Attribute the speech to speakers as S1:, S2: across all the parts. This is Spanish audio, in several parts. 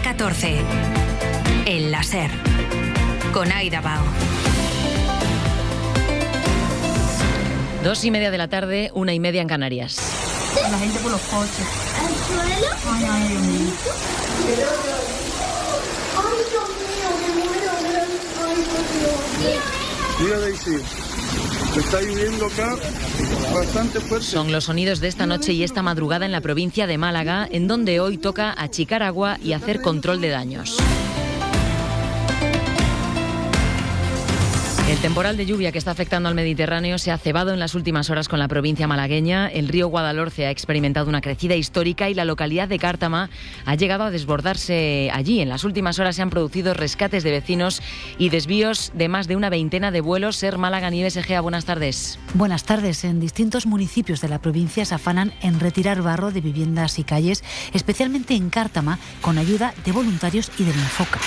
S1: 14. El láser. Con Aida Bao.
S2: 2:30 de la tarde, 1:30 en Canarias.
S3: La gente por los coches.
S4: ¿Al suelo?
S3: Ay, Dios mío.
S4: Ay, Dios mío, me muero. Ay, por Dios.
S5: Mira, Daisy, está lloviendo acá bastante fuerte.
S2: Son los sonidos de esta noche y esta madrugada en la provincia de Málaga, en donde hoy toca achicar agua y hacer control de daños. El temporal de lluvia que está afectando al Mediterráneo se ha cebado en las últimas horas con la provincia malagueña. El río Guadalhorce ha experimentado una crecida histórica y la localidad de Cártama ha llegado a desbordarse allí. En las últimas horas se han producido rescates de vecinos y desvíos de más de una veintena de vuelos. Ser Málaga, Nieves Egea, buenas tardes.
S6: Buenas tardes. En distintos municipios de la provincia se afanan en retirar barro de viviendas y calles, especialmente en Cártama, con ayuda de voluntarios y del Infoca.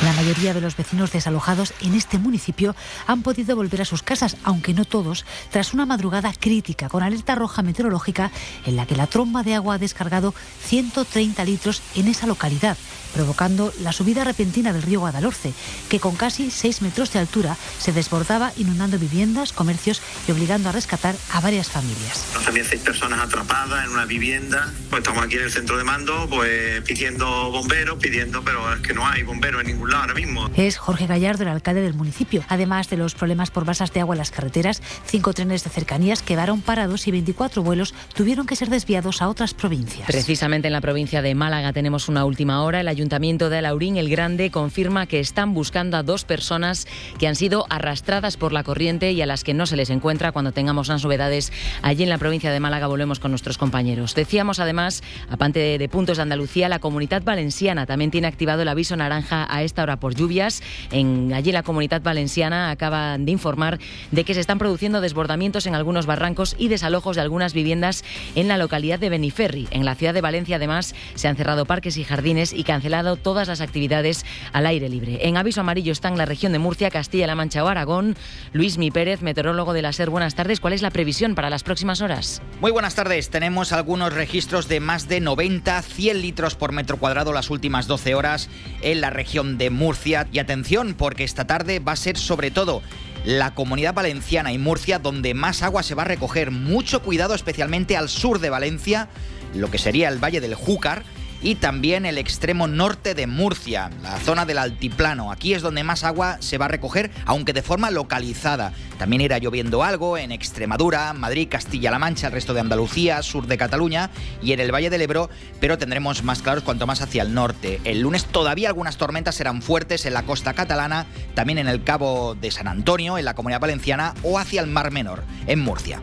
S6: La mayoría de los vecinos desalojados en este municipio han podido volver a sus casas, aunque no todos, tras una madrugada crítica con alerta roja meteorológica en la que la tromba de agua ha descargado 130 litros en esa localidad, provocando la subida repentina del río Guadalhorce, que con casi 6 metros de altura se desbordaba, inundando viviendas, comercios y obligando a rescatar a varias familias.
S7: Había 6 personas atrapadas en una vivienda. Pues estamos aquí en el centro de mando, pues pidiendo bomberos, pero es que no hay bomberos en ningún lado ahora mismo.
S6: Es Jorge Gallardo, el alcalde del municipio. Además de los problemas por masas de agua en las carreteras, 5 trenes de cercanías quedaron parados y 24 vuelos tuvieron que ser desviados a otras provincias.
S2: Precisamente en la provincia de Málaga tenemos una última hora. El Ayuntamiento de Alaurín el Grande confirma que están buscando a 2 personas que han sido arrastradas por la corriente y a las que no se les encuentra. Cuando tengamos más novedades allí en la provincia de Málaga volvemos con nuestros compañeros. Decíamos además, aparte de puntos de Andalucía, la Comunidad Valenciana también tiene activado el aviso naranja a esta hora por lluvias. Allí en la Comunidad Valenciana acaban de informar de que se están produciendo desbordamientos en algunos barrancos y desalojos de algunas viviendas en la localidad de Beniferri. En la ciudad de Valencia además se han cerrado parques y jardines y cancelado todas las actividades al aire libre. En aviso amarillo están la región de Murcia, Castilla-La Mancha o Aragón. Luismi Pérez, meteorólogo de la SER, buenas tardes. ¿Cuál es la previsión para las próximas horas?
S8: Muy buenas tardes. Tenemos algunos registros de más de 90-100 litros por metro cuadrado las últimas 12 horas en la región de Murcia. Y atención, porque esta tarde va a ser sobre todo la Comunidad Valenciana y Murcia donde más agua se va a recoger. Mucho cuidado, especialmente al sur de Valencia, lo que sería el Valle del Júcar, y también el extremo norte de Murcia, la zona del altiplano. Aquí es donde más agua se va a recoger, aunque de forma localizada. También irá lloviendo algo en Extremadura, Madrid, Castilla-La Mancha, el resto de Andalucía, sur de Cataluña y en el Valle del Ebro, pero tendremos más claros cuanto más hacia el norte. El lunes todavía algunas tormentas serán fuertes en la costa catalana, también en el Cabo de San Antonio, en la Comunidad Valenciana o hacia el Mar Menor, en Murcia.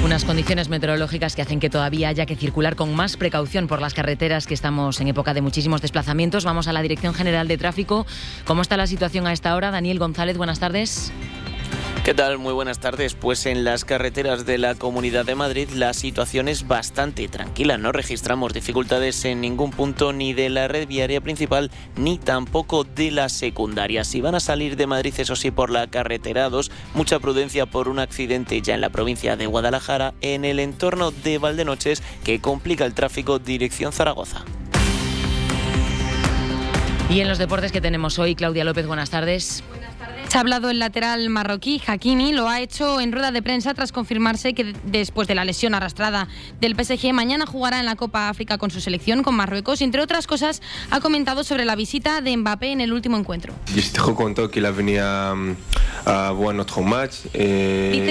S2: Unas condiciones meteorológicas que hacen que todavía haya que circular con más precaución por las carreteras, que estamos en época de muchísimos desplazamientos. Vamos a la Dirección General de Tráfico. ¿Cómo está la situación a esta hora? Daniel González, buenas tardes.
S9: ¿Qué tal? Muy buenas tardes. Pues en las carreteras de la Comunidad de Madrid la situación es bastante tranquila. No registramos dificultades en ningún punto ni de la red viaria principal ni tampoco de la secundaria. Si van a salir de Madrid, eso sí, por la carretera 2, mucha prudencia por un accidente ya en la provincia de Guadalajara, en el entorno de Valdenoches, que complica el tráfico dirección Zaragoza.
S2: Y en los deportes que tenemos hoy, Claudia López, buenas tardes.
S10: Se ha hablado el lateral marroquí, Hakimi, lo ha hecho en rueda de prensa tras confirmarse que después de la lesión arrastrada del PSG, mañana jugará en la Copa África con su selección, con Marruecos, y entre otras cosas ha comentado sobre la visita de Mbappé en el último encuentro.
S11: Dice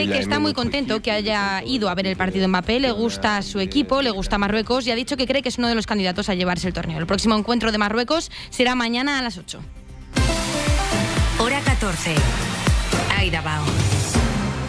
S10: que está muy contento que haya ido a ver el partido Mbappé, le gusta su equipo, le gusta Marruecos y ha dicho que cree que es uno de los candidatos a llevarse el torneo. El próximo encuentro de Marruecos será mañana a las 8.
S1: Hora 14. Aida Bao.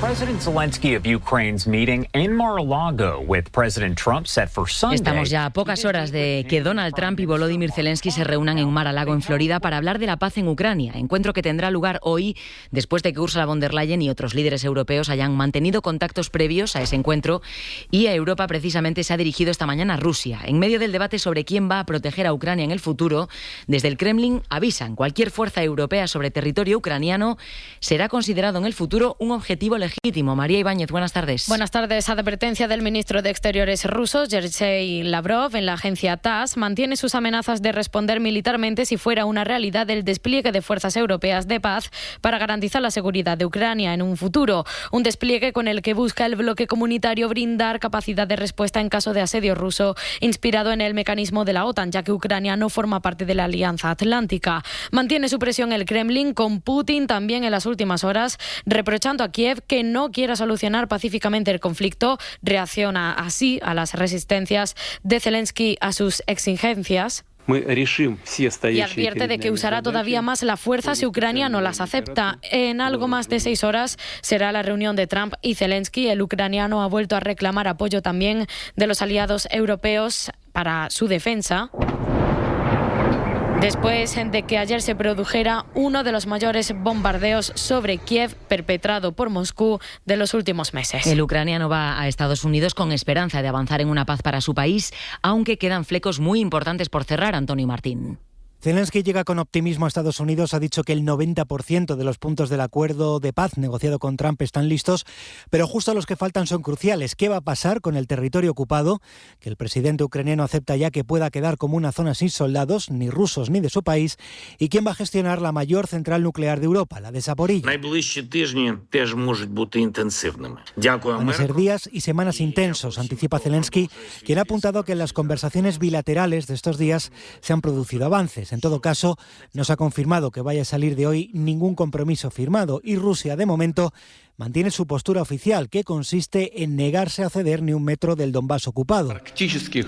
S12: President Zelensky of Ukraine's meeting in Mar-a-Lago with President Trump set for Sunday.
S2: Estamos ya a pocas horas de que Donald Trump y Volodymyr Zelensky se reúnan en Mar-a-Lago, en Florida, para hablar de la paz en Ucrania. Encuentro que tendrá lugar hoy, después de que Ursula von der Leyen y otros líderes europeos hayan mantenido contactos previos a ese encuentro, y a Europa precisamente se ha dirigido esta mañana a Rusia. En medio del debate sobre quién va a proteger a Ucrania en el futuro, desde el Kremlin avisan: cualquier fuerza europea sobre territorio ucraniano será considerado en el futuro un objetivo legítimo legítimo. María Ibáñez, buenas tardes.
S11: Buenas tardes. Advertencia del ministro de Exteriores ruso, Sergei Lavrov, en la agencia TASS, mantiene sus amenazas de responder militarmente si fuera una realidad el despliegue de fuerzas europeas de paz para garantizar la seguridad de Ucrania en un futuro. Un despliegue con el que busca el bloque comunitario brindar capacidad de respuesta en caso de asedio ruso, inspirado en el mecanismo de la OTAN, ya que Ucrania no forma parte de la Alianza Atlántica. Mantiene su presión el Kremlin, con Putin también en las últimas horas reprochando a Kiev que no quiera solucionar pacíficamente el conflicto. Reacciona así a las resistencias de Zelensky a sus exigencias. Y advierte de que usará todavía más la fuerza si Ucrania no las acepta. En algo más de 6 horas será la reunión de Trump y Zelensky. El ucraniano ha vuelto a reclamar apoyo también de los aliados europeos para su defensa, después de que ayer se produjera uno de los mayores bombardeos sobre Kiev perpetrado por Moscú de los últimos meses.
S2: El ucraniano va a Estados Unidos con esperanza de avanzar en una paz para su país, aunque quedan flecos muy importantes por cerrar. Antonio Martín.
S13: Zelensky llega con optimismo a Estados Unidos, ha dicho que el 90% de los puntos del acuerdo de paz negociado con Trump están listos, pero justo los que faltan son cruciales. ¿Qué va a pasar con el territorio ocupado? Que el presidente ucraniano acepta ya que pueda quedar como una zona sin soldados, ni rusos ni de su país. ¿Y quién va a gestionar la mayor central nuclear de Europa, la de Zaporilla? Van a ser días y semanas intensos, anticipa Zelensky, quien ha apuntado que en las conversaciones bilaterales de estos días se han producido avances. En todo caso, no se ha confirmado que vaya a salir de hoy ningún compromiso firmado y Rusia, de momento, mantiene su postura oficial, que consiste en negarse a ceder ni un metro del Donbass ocupado, que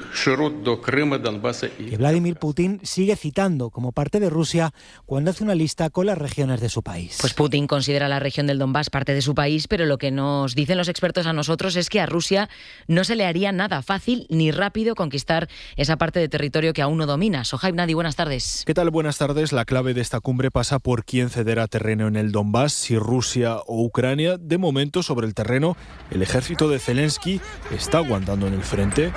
S13: Vladimir Putin sigue citando como parte de Rusia cuando hace una lista con las regiones de su país.
S2: Pues Putin considera la región del Donbass parte de su país, pero lo que nos dicen los expertos a nosotros es que a Rusia no se le haría nada fácil ni rápido conquistar esa parte de territorio que aún no domina. Sohaib Nadi, buenas tardes.
S14: ¿Qué tal? Buenas tardes. La clave de esta cumbre pasa por quién cederá terreno en el Donbass, si Rusia o Ucrania. De momento, sobre el terreno, el ejército de Zelensky está aguantando en el frente.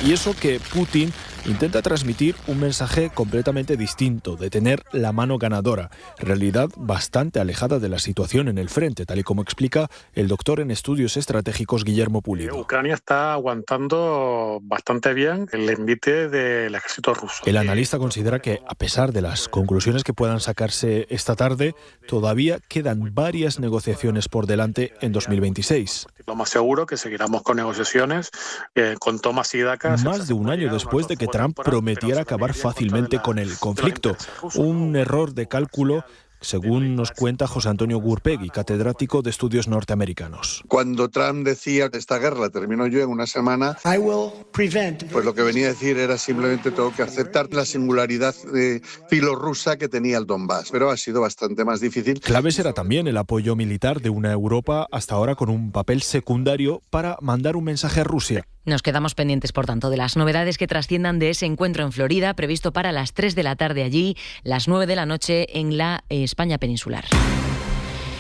S14: Y eso que Putin intenta transmitir un mensaje completamente distinto, de tener la mano ganadora, realidad bastante alejada de la situación en el frente, tal y como explica el doctor en estudios estratégicos Guillermo Pulido.
S15: Ucrania está aguantando bastante bien el envite del ejército ruso.
S14: El analista considera que, a pesar de las conclusiones que puedan sacarse esta tarde, todavía quedan varias negociaciones por delante en 2026.
S15: Lo más seguro que seguiremos con negociaciones con tomas y dacas.
S14: Más de un año después de que Trump prometiera acabar fácilmente con el conflicto. Un error de cálculo, según nos cuenta José Antonio Gurpegui, catedrático de estudios norteamericanos.
S5: Cuando Trump decía que esta guerra la termino yo en una semana, pues lo que venía a decir era simplemente tengo que aceptar la singularidad filorrusa que tenía el Donbass, pero ha sido bastante más difícil.
S14: Clave será también el apoyo militar de una Europa hasta ahora con un papel secundario para mandar un mensaje a Rusia.
S2: Nos quedamos pendientes, por tanto, de las novedades que trasciendan de ese encuentro en Florida, previsto para las 3 de la tarde allí, las 9 de la noche en la España peninsular.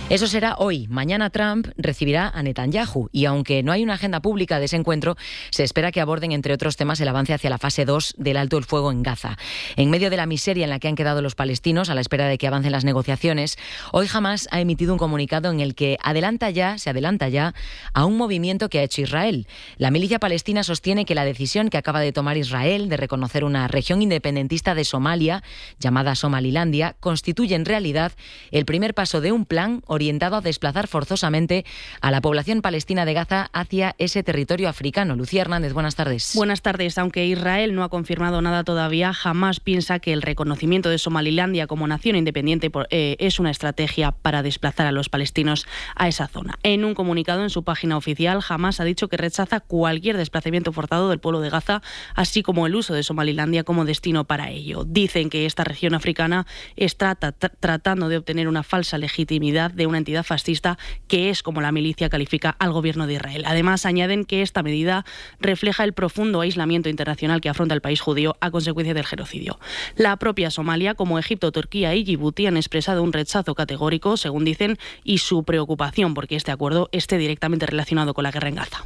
S2: Eso será hoy. Mañana Trump recibirá a Netanyahu y aunque no hay una agenda pública de ese encuentro, se espera que aborden, entre otros temas, el avance hacia la fase 2 del alto el fuego en Gaza. En medio de la miseria en la que han quedado los palestinos a la espera de que avancen las negociaciones, hoy Hamás ha emitido un comunicado en el que se adelanta ya a un movimiento que ha hecho Israel. La milicia palestina sostiene que la decisión que acaba de tomar Israel de reconocer una región independentista de Somalia, llamada Somalilandia, constituye en realidad el primer paso de un plan orientado a desplazar forzosamente a la población palestina de Gaza hacia ese territorio africano. Lucía Hernández, buenas tardes.
S16: Buenas tardes. Aunque Israel no ha confirmado nada todavía, Hamás piensa que el reconocimiento de Somalilandia como nación independiente es una estrategia para desplazar a los palestinos a esa zona. En un comunicado en su página oficial, Hamás ha dicho que rechaza cualquier desplazamiento forzado del pueblo de Gaza, así como el uso de Somalilandia como destino para ello. Dicen que esta región africana está tratando de obtener una falsa legitimidad de una entidad fascista que es como la milicia califica al gobierno de Israel. Además, añaden que esta medida refleja el profundo aislamiento internacional que afronta el país judío a consecuencia del genocidio. La propia Somalia, como Egipto, Turquía y Djibouti, han expresado un rechazo categórico, según dicen, y su preocupación porque este acuerdo esté directamente relacionado con la guerra en Gaza.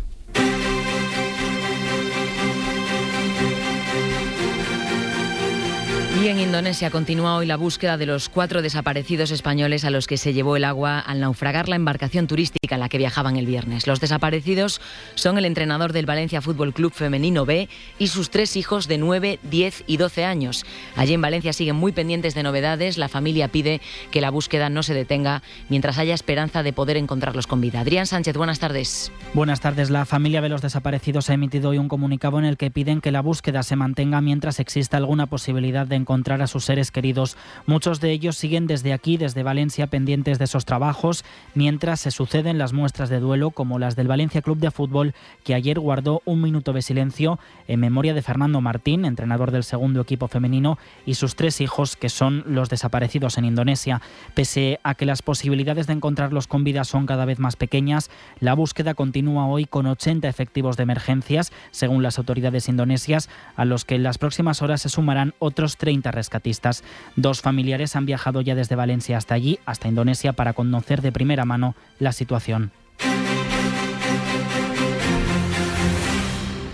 S2: Y en Indonesia continúa hoy la búsqueda de los 4 desaparecidos españoles a los que se llevó el agua al naufragar la embarcación turística en la que viajaban el viernes. Los desaparecidos son el entrenador del Valencia Fútbol Club Femenino B y sus 3 hijos de 9, 10 y 12 años. Allí en Valencia siguen muy pendientes de novedades. La familia pide que la búsqueda no se detenga mientras haya esperanza de poder encontrarlos con vida. Adrián Sánchez, buenas tardes.
S17: Buenas tardes. La familia de los desaparecidos ha emitido hoy un comunicado en el que piden que la búsqueda se mantenga mientras exista alguna posibilidad de encontrar a sus seres queridos. Muchos de ellos siguen desde aquí, desde Valencia, pendientes de esos trabajos, mientras se suceden las muestras de duelo, como las del Valencia Club de Fútbol, que ayer guardó un minuto de silencio en memoria de Fernando Martín, entrenador del segundo equipo femenino, y sus 3 hijos, que son los desaparecidos en Indonesia. Pese a que las posibilidades de encontrarlos con vida son cada vez más pequeñas, la búsqueda continúa hoy con 80 efectivos de emergencias, según las autoridades indonesias, a los que en las próximas horas se sumarán otros 30 rescatistas. 2 familiares han viajado ya desde Valencia hasta allí, hasta Indonesia, para conocer de primera mano la situación.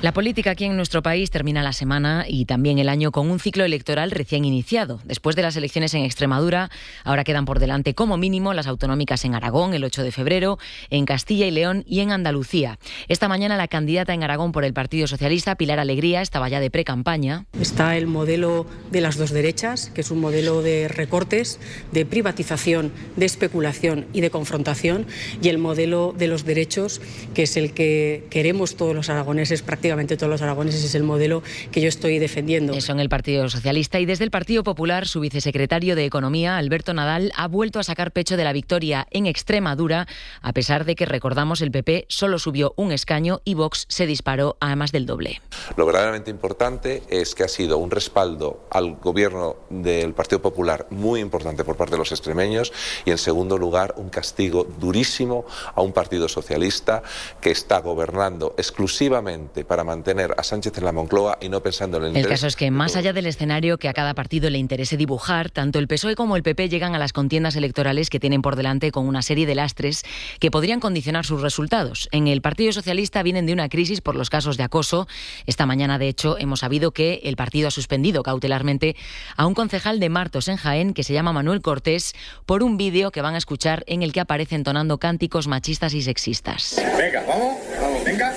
S2: La política aquí en nuestro país termina la semana y también el año con un ciclo electoral recién iniciado. Después de las elecciones en Extremadura, ahora quedan por delante como mínimo las autonómicas en Aragón el 8 de febrero, en Castilla y León y en Andalucía. Esta mañana la candidata en Aragón por el Partido Socialista, Pilar Alegría, estaba ya de precampaña.
S18: Está el modelo de las 2 derechas, que es un modelo de recortes, de privatización, de especulación y de confrontación, y el modelo de los derechos, que es el que queremos todos los aragoneses, prácticamente todos los aragoneses, es el modelo que yo estoy defendiendo.
S2: Eso en el Partido Socialista. Y desde el Partido Popular, su vicesecretario de Economía, Alberto Nadal, ha vuelto a sacar pecho de la victoria en Extremadura, a pesar de que, recordamos, el PP solo subió un escaño y Vox se disparó a más del doble.
S19: Lo verdaderamente importante es que ha sido un respaldo al gobierno del Partido Popular muy importante por parte de los extremeños y, en segundo lugar, un castigo durísimo a un Partido Socialista que está gobernando exclusivamente para mantener a Sánchez en la Moncloa y no pensando en el interés.
S2: El caso es que, más allá del escenario que a cada partido le interese dibujar, tanto el PSOE como el PP llegan a las contiendas electorales que tienen por delante con una serie de lastres que podrían condicionar sus resultados. En el Partido Socialista vienen de una crisis por los casos de acoso. Esta mañana, de hecho, hemos sabido que el partido ha suspendido cautelarmente a un concejal de Martos en Jaén, que se llama Manuel Cortés, por un vídeo que van a escuchar en el que aparece entonando cánticos machistas y sexistas.
S20: Venga, vamos, venga.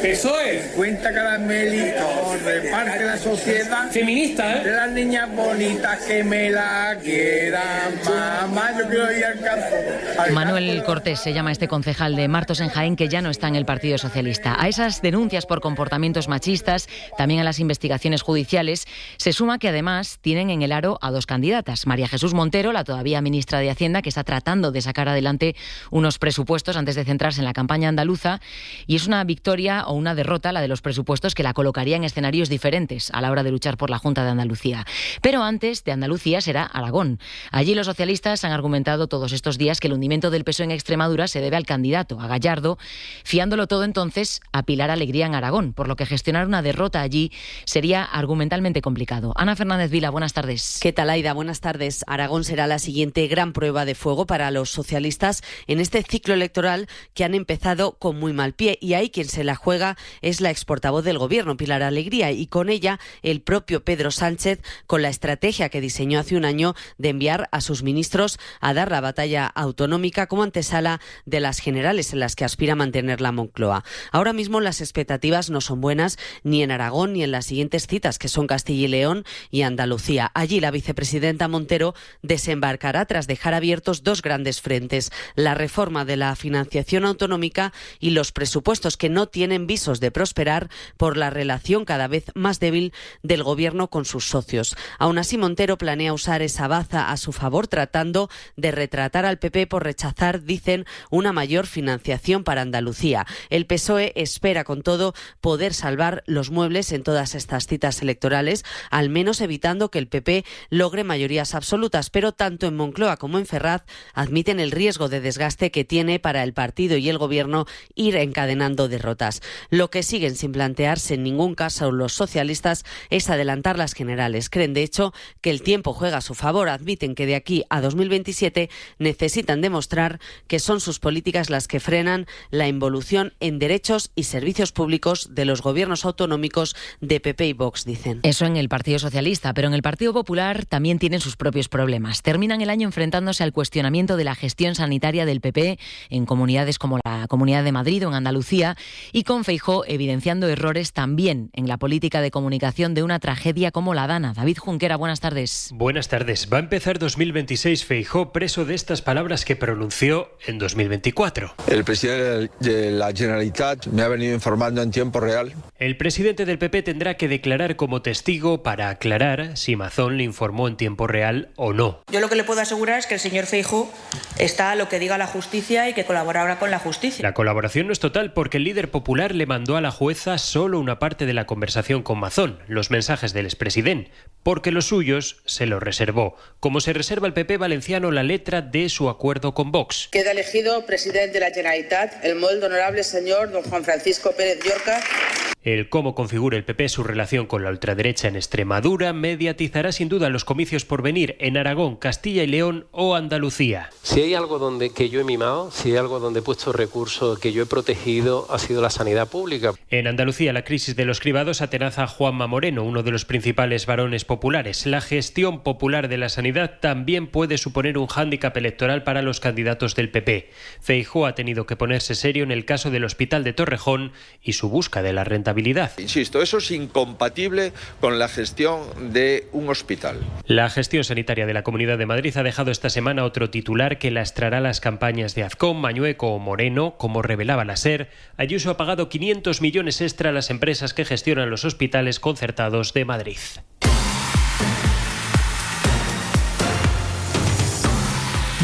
S20: PSOE. 50 caramelitos, reparte la sociedad. Feminista, ¿eh? De las niñas bonitas que me la quieran, mamá, yo quiero ir al campo.
S2: Manuel Cortés se llama este concejal de Martos en Jaén, que ya no está en el Partido Socialista. A esas denuncias por comportamientos machistas, también a las investigaciones judiciales, se suma que además tienen en el aro a 2 candidatas. María Jesús Montero, la todavía ministra de Hacienda, que está tratando de sacar adelante unos presupuestos antes de centrarse en la campaña andaluza, y es una victoria o una derrota, la de los presupuestos, que la colocaría en escenarios diferentes a la hora de luchar por la Junta de Andalucía. Pero antes de Andalucía será Aragón. Allí los socialistas han argumentado todos estos días que el hundimiento del PSOE en Extremadura se debe al candidato, a Gallardo, fiándolo todo entonces a Pilar Alegría en Aragón, por lo que gestionar una derrota allí sería argumentalmente complicado. Ana Fernández Vila, buenas tardes.
S21: ¿Qué tal, Aida? Buenas tardes. Aragón será la siguiente gran prueba de fuego para los socialistas en este ciclo electoral que han empezado con muy mal pie, y ahí quien se la juega es la exportavoz del Gobierno, Pilar Alegría, y con ella el propio Pedro Sánchez, con la estrategia que diseñó hace un año de enviar a sus ministros a dar la batalla autonómica como antesala de las generales en las que aspira a mantener la Moncloa. Ahora mismo las expectativas no son buenas ni en Aragón ni en las siguientes citas, que son Castilla y León y Andalucía. Allí la vicepresidenta Montero desembarcará tras dejar abiertos 2 grandes frentes: la reforma de la financiación autonómica y los presupuestos, que no tienen visos de prosperar por la relación cada vez más débil del Gobierno con sus socios. Aún así, Montero planea usar esa baza a su favor, tratando de retratar al PP por rechazar, dicen, una mayor financiación para Andalucía. El PSOE espera, con todo, poder salvar los muebles en todas estas citas electorales, al menos evitando que el PP logre mayorías absolutas, pero tanto en Moncloa como en Ferraz admiten el riesgo de desgaste que tiene para el partido y el Gobierno ir encadenando derrotas. Lo que siguen sin plantearse en ningún caso los socialistas es adelantar las generales. Creen, de hecho, que el tiempo juega a su favor. Admiten que de aquí a 2027 necesitan demostrar que son sus políticas las que frenan la involución en derechos y servicios públicos de los gobiernos autonómicos de PP y Vox, dicen.
S2: Eso en el Partido Socialista, pero en el Partido Popular también tienen sus propios problemas. Terminan el año enfrentándose al cuestionamiento de la gestión sanitaria del PP en comunidades como la Comunidad de Madrid o en Andalucía, y con Feijóo evidenciando errores también en la política de comunicación de una tragedia como la Dana. David Junquera, buenas tardes.
S3: Buenas tardes. Va a empezar 2026 Feijóo preso de estas palabras que pronunció en 2024.
S22: El presidente de la Generalitat me ha venido informando en tiempo real.
S3: El presidente del PP tendrá que declarar como testigo para aclarar si Mazón le informó en tiempo real o no.
S23: Yo lo que le puedo asegurar es que el señor Feijóo está a lo que diga la justicia y que colaborará con la justicia.
S3: La colaboración no es total porque el líder popular le mandó a la jueza solo una parte de la conversación con Mazón, los mensajes del expresidente, porque los suyos se los reservó, como se reserva el PP valenciano la letra de su acuerdo con Vox.
S24: Queda elegido presidente de la Generalitat el molt honorable señor don Juan Francisco Pérez Llorca.
S3: El cómo configura el PP su relación con la ultraderecha en Extremadura mediatizará sin duda los comicios por venir en Aragón, Castilla y León o Andalucía.
S25: Si hay algo que yo he mimado, si hay algo donde he puesto recursos que yo he protegido, ha sido la sanidad pública.
S3: En Andalucía la crisis de los cribados atenaza a Juanma Moreno, uno de los principales varones populares. La gestión popular de la sanidad también puede suponer un hándicap electoral para los candidatos del PP. Feijóo ha tenido que ponerse serio en el caso del Hospital de Torrejón y su busca de la rentabilidad.
S22: Insisto, eso es incompatible con la gestión de un hospital.
S3: La gestión sanitaria de la Comunidad de Madrid ha dejado esta semana otro titular que lastrará las campañas de Azcón, Mañueco o Moreno. Como revelaba la SER, Ayuso ha pagado 500 millones extra a las empresas que gestionan los hospitales concertados de Madrid.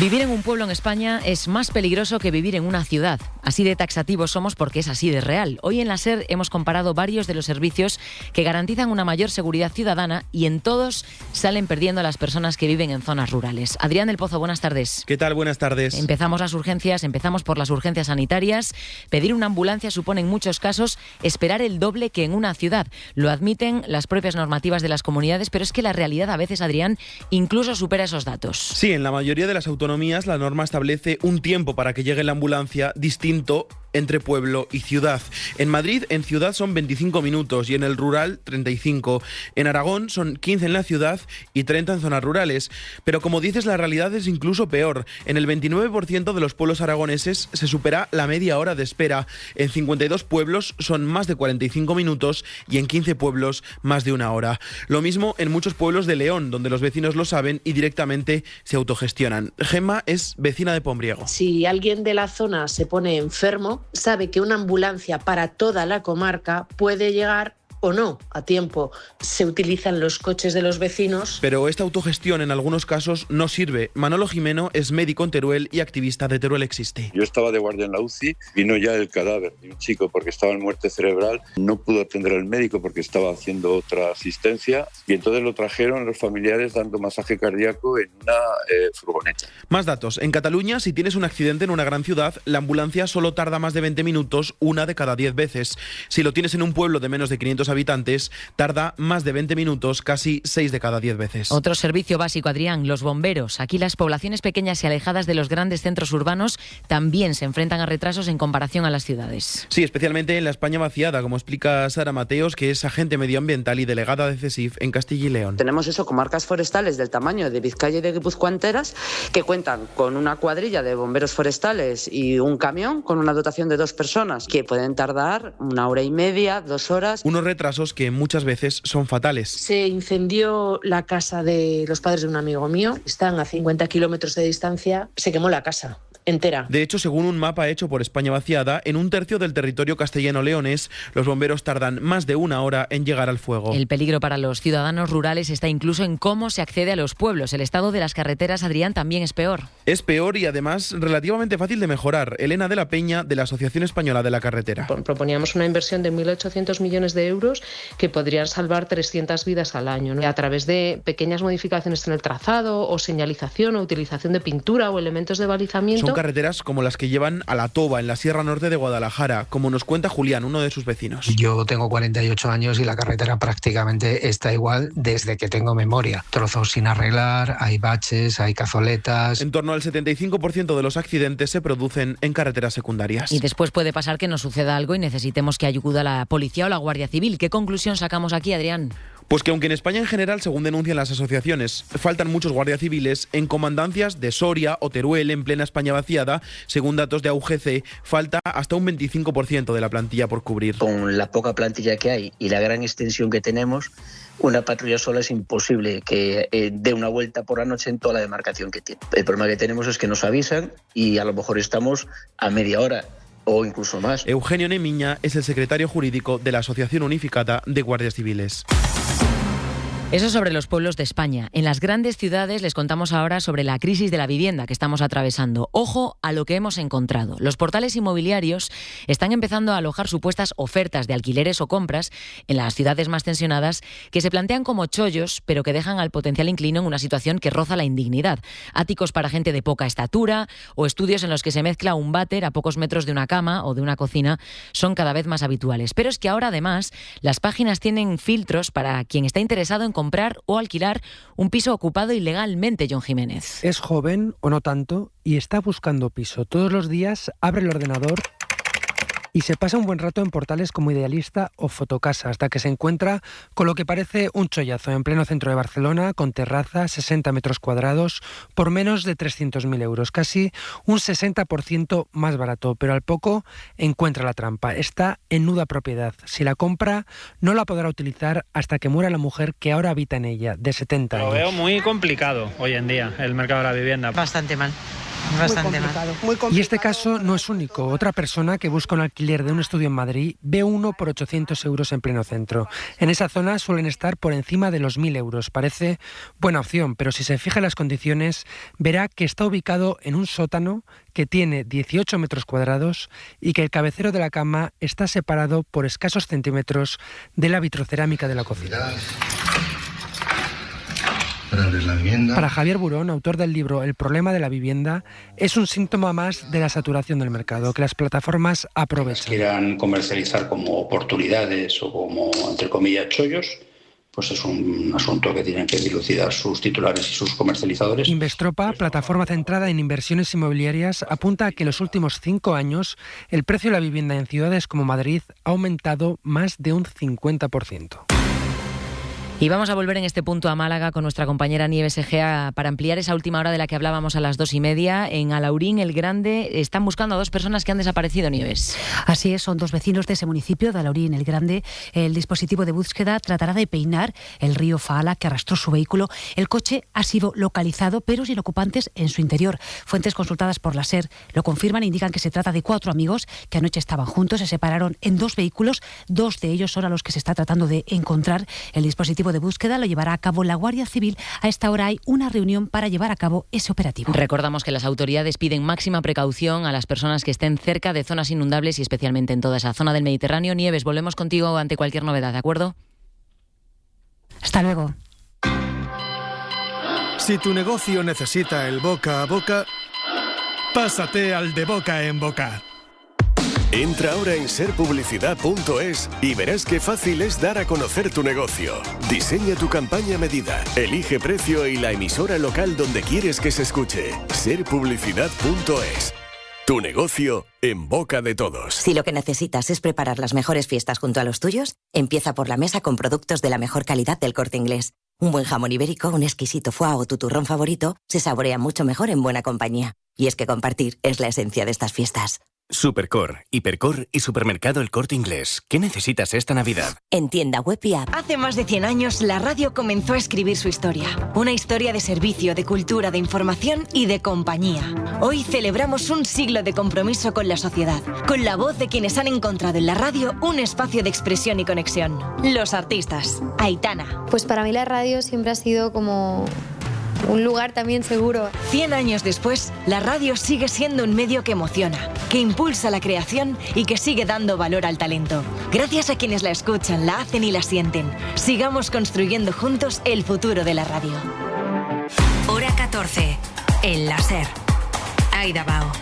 S2: Vivir en un pueblo en España es más peligroso que vivir en una ciudad. Así de taxativos somos porque es así de real. Hoy en la SER hemos comparado varios de los servicios que garantizan una mayor seguridad ciudadana y en todos salen perdiendo a las personas que viven en zonas rurales. Adrián del Pozo, buenas tardes.
S26: ¿Qué tal? Buenas tardes.
S2: Empezamos por las urgencias sanitarias. Pedir una ambulancia supone en muchos casos esperar el doble que en una ciudad. Lo admiten las propias normativas de las comunidades, pero es que la realidad a veces, Adrián, incluso supera esos datos.
S26: Sí, en la mayoría de las autonomías la norma establece un tiempo para que llegue la ambulancia distinto entre pueblo y ciudad. En Madrid, en ciudad son 25 minutos y en el rural 35. En Aragón son 15 en la ciudad y 30 en zonas rurales. Pero como dices, la realidad es incluso peor. En el 29% de los pueblos aragoneses se supera la media hora de espera. En 52 pueblos son más de 45 minutos y en 15 pueblos más de una hora. Lo mismo en muchos pueblos de León, donde los vecinos lo saben y directamente se autogestionan. Gemma es vecina de Pombriego.
S27: Si alguien de la zona se pone enfermo, sabe que una ambulancia para toda la comarca puede llegar o no a tiempo. Se utilizan los coches de los vecinos.
S26: Pero esta autogestión en algunos casos no sirve. Manolo Jimeno es médico en Teruel y activista de Teruel Existe.
S28: Yo estaba de guardia en la UCI, vino ya el cadáver de un chico porque estaba en muerte cerebral, no pudo atender al médico porque estaba haciendo otra asistencia y entonces lo trajeron los familiares dando masaje cardíaco en una furgoneta.
S26: Más datos. En Cataluña, si tienes un accidente en una gran ciudad, la ambulancia solo tarda más de 20 minutos una de cada 10 veces. Si lo tienes en un pueblo de menos de 500 habitantes, tarda más de 20 minutos, casi 6 de cada 10 veces.
S2: Otro servicio básico, Adrián, los bomberos. Aquí las poblaciones pequeñas y alejadas de los grandes centros urbanos también se enfrentan a retrasos en comparación a las ciudades.
S26: Sí, especialmente en la España vaciada, como explica Sara Mateos, que es agente medioambiental y delegada de CESIF en Castilla y León.
S29: Tenemos comarcas forestales del tamaño de Vizcaya y de Guipúzcoa enteras, que cuentan con una cuadrilla de bomberos forestales y un camión con una dotación de 2 personas, que pueden tardar 1 hora y media, 2 horas.
S26: Unos retrasos que muchas veces son fatales.
S27: Se incendió la casa de los padres de un amigo mío, están a 50 kilómetros de distancia, se quemó la casa entera.
S26: De hecho, según un mapa hecho por España Vaciada, en 1/3 del territorio castellano-leonés, los bomberos tardan más de 1 hora en llegar al fuego.
S2: El peligro para los ciudadanos rurales está incluso en cómo se accede a los pueblos. El estado de las carreteras, Adrián, también es peor.
S26: Es peor y además relativamente fácil de mejorar. Elena de la Peña, de la Asociación Española de la Carretera.
S27: Proponíamos una inversión de 1.800 millones de euros que podrían salvar 300 vidas al año, ¿no? A través de pequeñas modificaciones en el trazado o señalización o utilización de pintura o elementos de balizamiento.
S26: carreteras como las que llevan a La Toba, en la Sierra Norte de Guadalajara, como nos cuenta Julián, uno de sus vecinos.
S1: Yo tengo 48 años y la carretera prácticamente está igual desde que tengo memoria. Trozos sin arreglar, hay baches, hay cazoletas.
S26: En torno al 75% de los accidentes se producen en carreteras secundarias.
S2: Y después puede pasar que nos suceda algo y necesitemos que ayude a la policía o la Guardia Civil. ¿Qué conclusión sacamos aquí, Adrián?
S26: Pues que aunque en España en general, según denuncian las asociaciones, faltan muchos guardias civiles, en comandancias de Soria o Teruel, en plena España vaciada, según datos de AUGC, falta hasta un 25% de la plantilla por cubrir.
S4: Con la poca plantilla que hay y la gran extensión que tenemos, una patrulla sola es imposible que dé una vuelta por la noche en toda la demarcación que tiene. El problema que tenemos es que nos avisan y a lo mejor estamos a media hora o incluso más.
S26: Eugenio Nemiña es el secretario jurídico de la Asociación Unificada de Guardias Civiles.
S2: Eso sobre los pueblos de España. En las grandes ciudades les contamos ahora sobre la crisis de la vivienda que estamos atravesando. Ojo a lo que hemos encontrado. Los portales inmobiliarios están empezando a alojar supuestas ofertas de alquileres o compras en las ciudades más tensionadas que se plantean como chollos, pero que dejan al potencial inquilino en una situación que roza la indignidad. Áticos para gente de poca estatura o estudios en los que se mezcla un váter a pocos metros de una cama o de una cocina son cada vez más habituales. Pero es que ahora además las páginas tienen filtros para quien está interesado en comprar o alquilar un piso ocupado ilegalmente, John Jiménez.
S6: Es joven o no tanto y está buscando piso. Todos los días abre el ordenador y se pasa un buen rato en portales como Idealista o Fotocasa, hasta que se encuentra con lo que parece un chollazo en pleno centro de Barcelona, con terraza, 60 metros cuadrados, por menos de 300.000 euros, casi un 60% más barato, pero al poco encuentra la trampa. Está en nuda propiedad. Si la compra, no la podrá utilizar hasta que muera la mujer que ahora habita en ella, de 70 años.
S7: Lo veo muy complicado hoy en día, el mercado de la vivienda.
S8: Bastante mal. Bastante mal.
S6: Y este caso no es único. Otra persona que busca un alquiler de un estudio en Madrid ve uno por 800 euros en pleno centro. En esa zona suelen estar por encima de los 1.000 euros. Parece buena opción, pero si se fija en las condiciones, verá que está ubicado en un sótano que tiene 18 metros cuadrados y que el cabecero de la cama está separado por escasos centímetros de la vitrocerámica de la cocina. Para Javier Burón, autor del libro El problema de la vivienda, es un síntoma más de la saturación del mercado, que las plataformas aprovechan.
S9: Quieran comercializar como oportunidades o como, entre comillas, chollos, pues es un asunto que tienen que dilucidar sus titulares y sus comercializadores.
S6: Investropa, plataforma centrada en inversiones inmobiliarias, apunta a que en los últimos 5 años el precio de la vivienda en ciudades como Madrid ha aumentado más de un 50%.
S2: Y vamos a volver en este punto a Málaga con nuestra compañera Nieves Egea para ampliar esa última hora de la que hablábamos a las 2:30. En Alaurín el Grande están buscando a 2 personas que han desaparecido, Nieves.
S10: Así es, son 2 vecinos de ese municipio, de Alaurín el Grande. El dispositivo de búsqueda tratará de peinar el río Faala que arrastró su vehículo. El coche ha sido localizado, pero sin ocupantes en su interior. Fuentes consultadas por la SER lo confirman e indican que se trata de 4 amigos que anoche estaban juntos, se separaron en 2 vehículos. 2 de ellos son a los que se está tratando de encontrar. El dispositivo de búsqueda lo llevará a cabo la Guardia Civil. A esta hora hay una reunión para llevar a cabo ese operativo.
S2: Recordamos que las autoridades piden máxima precaución a las personas que estén cerca de zonas inundables y especialmente en toda esa zona del Mediterráneo. Nieves, volvemos contigo ante cualquier novedad, ¿de acuerdo?
S10: Hasta luego.
S11: Si tu negocio necesita el boca a boca, pásate al de boca en boca.
S12: Entra ahora en serpublicidad.es y verás qué fácil es dar a conocer tu negocio. Diseña tu campaña a medida, elige precio y la emisora local donde quieres que se escuche. Serpublicidad.es. Tu negocio en boca de todos.
S30: Si lo que necesitas es preparar las mejores fiestas junto a los tuyos, empieza por la mesa con productos de la mejor calidad del Corte Inglés. Un buen jamón ibérico, un exquisito foie o tu turrón favorito se saborea mucho mejor en buena compañía. Y es que compartir es la esencia de estas fiestas.
S31: Supercor, Hipercor y Supermercado El Corte Inglés. ¿Qué necesitas esta Navidad?
S30: En tienda web y app.
S32: Hace más de 100 años la radio comenzó a escribir su historia. Una historia de servicio, de cultura, de información y de compañía. Hoy celebramos un siglo de compromiso con la sociedad, con la voz de quienes han encontrado en la radio un espacio de expresión y conexión. Los artistas. Aitana.
S33: Pues para mí la radio siempre ha sido como un lugar también seguro.
S32: 100 años después, la radio sigue siendo un medio que emociona, que impulsa la creación y que sigue dando valor al talento. Gracias a quienes la escuchan, la hacen y la sienten. Sigamos construyendo juntos el futuro de la radio.
S34: Hora 14. El láser.
S32: Aida Bao.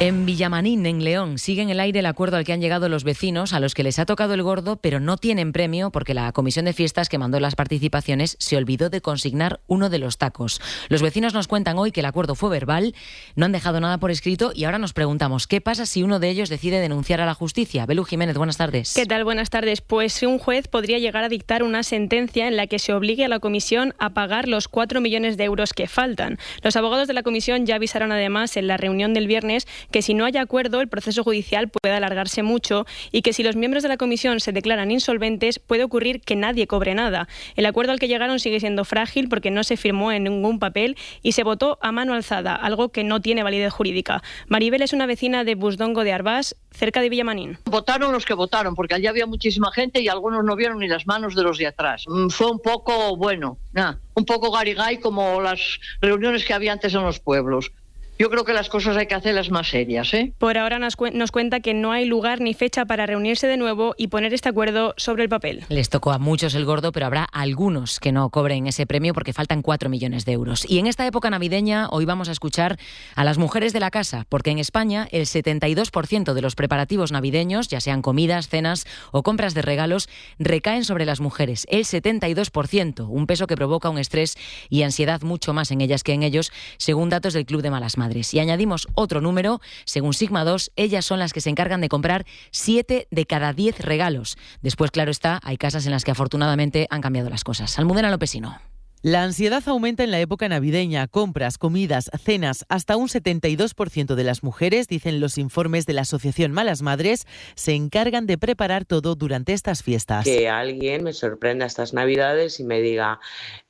S2: En Villamanín, en León, sigue en el aire el acuerdo al que han llegado los vecinos, a los que les ha tocado el gordo, pero no tienen premio porque la comisión de fiestas que mandó las participaciones se olvidó de consignar uno de los tacos. Los vecinos nos cuentan hoy que el acuerdo fue verbal, no han dejado nada por escrito y ahora nos preguntamos, ¿qué pasa si uno de ellos decide denunciar a la justicia? Belú Jiménez, buenas tardes.
S5: ¿Qué tal? Buenas tardes. Pues un juez podría llegar a dictar una sentencia en la que se obligue a la comisión a pagar los 4 millones de euros que faltan. Los abogados de la comisión ya avisaron además en la reunión del viernes que si no hay acuerdo, el proceso judicial puede alargarse mucho y que si los miembros de la comisión se declaran insolventes, puede ocurrir que nadie cobre nada. El acuerdo al que llegaron sigue siendo frágil porque no se firmó en ningún papel y se votó a mano alzada, algo que no tiene validez jurídica. Maribel es una vecina de Busdongo de Arbás, cerca de Villamanín.
S13: Votaron los que votaron, porque allí había muchísima gente y algunos no vieron ni las manos de los de atrás. Fue un poco, un poco garigay como las reuniones que había antes en los pueblos. Yo creo que las cosas hay que hacerlas más serias, ¿eh?
S5: Por ahora nos cuenta que no hay lugar ni fecha para reunirse de nuevo y poner este acuerdo sobre el papel.
S2: Les tocó a muchos el gordo, pero habrá algunos que no cobren ese premio porque faltan 4 millones de euros. Y en esta época navideña hoy vamos a escuchar a las mujeres de la casa, porque en España el 72% de los preparativos navideños, ya sean comidas, cenas o compras de regalos, recaen sobre las mujeres. El 72%, un peso que provoca un estrés y ansiedad mucho más en ellas que en ellos, según datos del Club de Malas Madres. Y añadimos otro número, según Sigma 2, ellas son las que se encargan de comprar 7 de cada 10 regalos. Después, claro está, hay casas en las que afortunadamente han cambiado las cosas. Almudena Lopesino.
S14: La ansiedad aumenta en la época navideña. Compras, comidas, cenas. Hasta un 72% de las mujeres, dicen los informes de la Asociación Malas Madres, se encargan de preparar todo durante estas fiestas.
S29: Que alguien me sorprenda estas Navidades y me diga,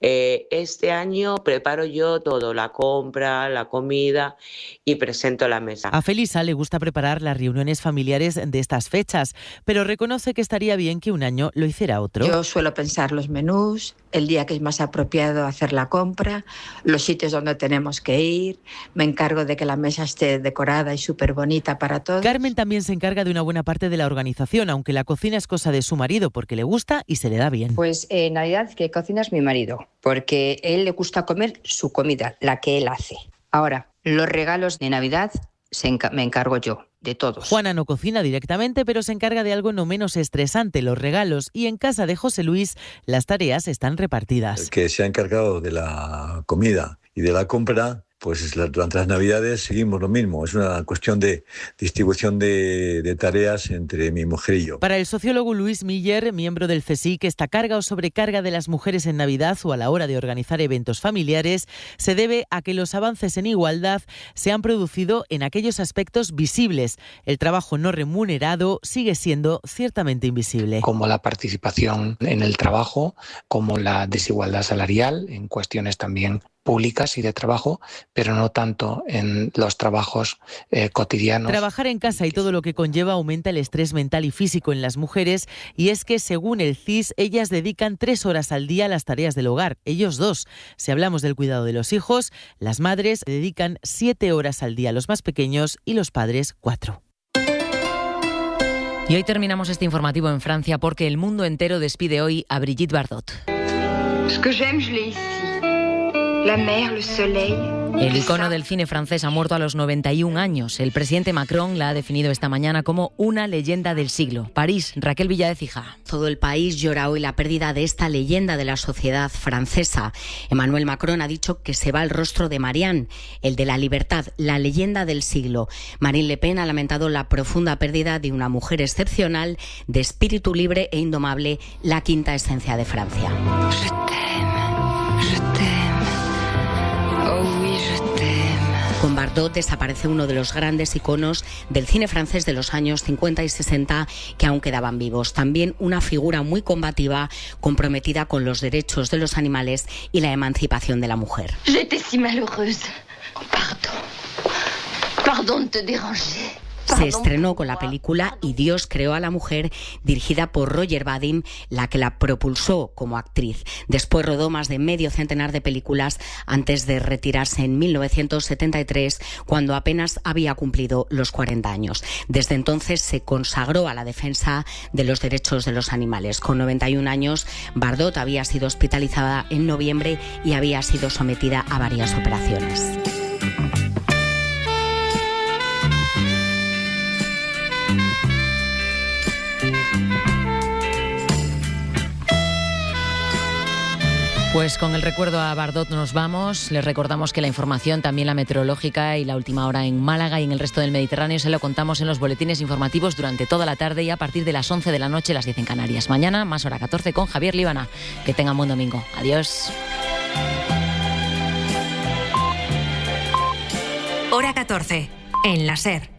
S29: este año preparo yo todo, la compra, la comida y presento la mesa.
S14: A Felisa le gusta preparar las reuniones familiares de estas fechas, pero reconoce que estaría bien que un año lo hiciera otro.
S15: Yo suelo pensar los menús, el día que es más apropiado hacer la compra, los sitios donde tenemos que ir, me encargo de que la mesa esté decorada y súper bonita para todos.
S14: Carmen también se encarga de una buena parte de la organización, aunque la cocina es cosa de su marido porque le gusta y se le da bien.
S16: Pues en Navidad que cocina es mi marido, porque a él le gusta comer su comida, la que él hace. Ahora, los regalos de Navidad me encargo yo. De todos.
S14: Juana no cocina directamente, pero se encarga de algo no menos estresante, los regalos, y en casa de José Luis las tareas están repartidas.
S17: El que se ha encargado de la comida y de la compra, pues durante las Navidades seguimos lo mismo. Es una cuestión de distribución de tareas entre mi mujer y yo.
S14: Para el sociólogo Luis Miller, miembro del CSIC, esta carga o sobrecarga de las mujeres en Navidad o a la hora de organizar eventos familiares se debe a que los avances en igualdad se han producido en aquellos aspectos visibles. El trabajo no remunerado sigue siendo ciertamente invisible.
S1: Como la participación en el trabajo, como la desigualdad salarial, en cuestiones también públicas y de trabajo, pero no tanto en los trabajos cotidianos.
S14: Trabajar en casa y todo lo que conlleva aumenta el estrés mental y físico en las mujeres, y es que según el CIS, ellas dedican 3 horas al día a las tareas del hogar, ellos 2. Si hablamos del cuidado de los hijos, las madres dedican 7 horas al día a los más pequeños y los padres 4.
S2: Y hoy terminamos este informativo en Francia porque el mundo entero despide hoy a Brigitte Bardot.
S33: La mer, le soleil.
S2: El icono del cine francés ha muerto a los 91 años. El presidente Macron la ha definido esta mañana como una leyenda del siglo. París, Raquel Villadecija.
S18: Todo el país llora hoy la pérdida de esta leyenda de la sociedad francesa. Emmanuel Macron ha dicho que se va el rostro de Marianne, el de la libertad, la leyenda del siglo. Marine Le Pen ha lamentado la profunda pérdida de una mujer excepcional, de espíritu libre e indomable, la quinta esencia de Francia. Con Bardot desaparece uno de los grandes iconos del cine francés de los años 50 y 60 que aún quedaban vivos. También una figura muy combativa, comprometida con los derechos de los animales y la emancipación de la mujer.
S33: J'étais si malheureuse. Pardon de te déranger.
S18: Se estrenó con la película Y Dios creó a la mujer, dirigida por Roger Vadim, la que la propulsó como actriz. Después rodó más de medio centenar de películas antes de retirarse en 1973, cuando apenas había cumplido los 40 años. Desde entonces se consagró a la defensa de los derechos de los animales. Con 91 años, Bardot había sido hospitalizada en noviembre y había sido sometida a varias operaciones.
S2: Pues con el recuerdo a Bardot nos vamos. Les recordamos que la información, también la meteorológica y la última hora en Málaga y en el resto del Mediterráneo, se lo contamos en los boletines informativos durante toda la tarde y a partir de las 11 de la noche, las 10 en Canarias. Mañana, más hora 14 con Javier Líbana. Que tengan buen domingo. Adiós.
S3: Hora 14, en la SER.